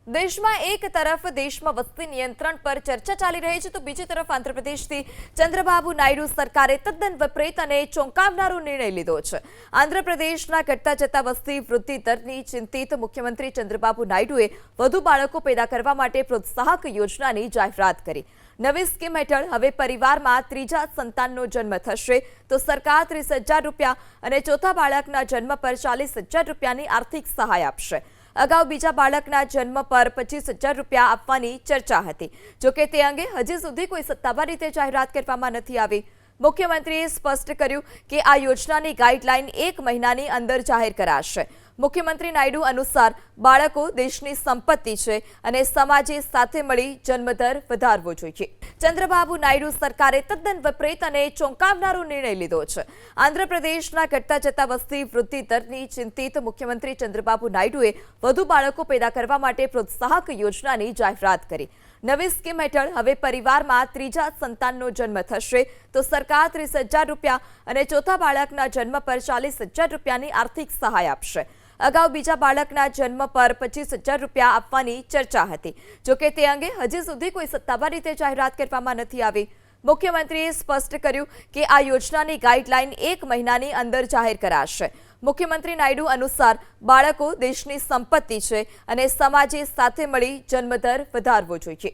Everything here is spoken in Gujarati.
દેશમાં એક તરફ દેશમાં વસ્તી નિયંત્રણ પર ચર્ચા ચાલી રહી છે તો બીજી તરફ આંધ્રપ્રદેશથી ચંદ્રબાબુ નાયડુ સરકારે તદ્દન વિપરીત અને ચોંકાવનારો નિર્ણય લીધો છે। આંધ્રપ્રદેશના ઘટતા જતા વસ્તી વૃદ્ધિ દરની ચિંતિત મુખ્યમંત્રી ચંદ્રબાબુ નાયડુએ વધુ બાળકો પેદા કરવા માટે પ્રોત્સાહક યોજનાની જાહેરાત કરી। નવી સ્કીમ હેઠળ હવે પરિવારમાં ત્રીજા સંતાનનો જન્મ થશે તો સરકાર 30,000 રૂપિયા અને ચોથા બાળકના જન્મ પર 40,000 રૂપિયાની આર્થિક સહાય આપશે। અગાઉ બીજા બાળકના જન્મ પર 25,000 રૂપિયા આપવાની ચર્ચા હતી। જોકે તે અંગે હજી સુધી કોઈ સત્તાવાર રીતે જાહેરાત કરવામાં નથી આવી। મુખ્યમંત્રીએ સ્પષ્ટ કર્યું કે આ યોજનાની ગાઈડલાઈન 1 મહિનાની અંદર જાહેર કરાશે। મુખ્યમંત્રી નાયડુ અનુસાર બાળકો દેશની સંપત્તિ છે અને સમાજે સાથે મળી જન્મદર વધારવો જોઈએ। ચંદ્રબાબુ નાયડુ સરકારે તદ્દન વિપરીત અને ચોંકાવનારો નિર્ણય લીધો છે। આંધ્રપ્રદેશના ઘટતા જતા વસ્તી વૃદ્ધિ દરની ચિંતિત મુખ્યમંત્રી ચંદ્રબાબુ નાયડુએ વધુ બાળકો પેદા કરવા માટે પ્રોત્સાહક યોજનાની જાહેરાત કરી। નવી સ્કીમ હેઠળ હવે પરિવારમાં ત્રીજા સંતાનનો જન્મ થશે તો સરકાર 30,000 રૂપિયા અને ચોથા બાળકના જન્મ પર 40,000 રૂપિયાની આર્થિક સહાય આપશે। અગાઉ બીજા બાળકના જન્મ પર 25,000 રૂપિયા આપવાની ચર્ચા હતી। જોકે તે અંગે હજી સુધી કોઈ સત્તાવાર રીતે જાહેરાત કરવામાં નથી આવી। મુખ્યમંત્રીએ સ્પષ્ટ કર્યું કે આ યોજનાની ગાઈડલાઈન 1 મહિનાની અંદર જાહેર કરાશે। મુખ્યમંત્રી નાયડુ અનુસાર બાળકો દેશની સંપત્તિ છે અને સમાજે સાથે મળી જન્મદર વધારવો જોઈએ।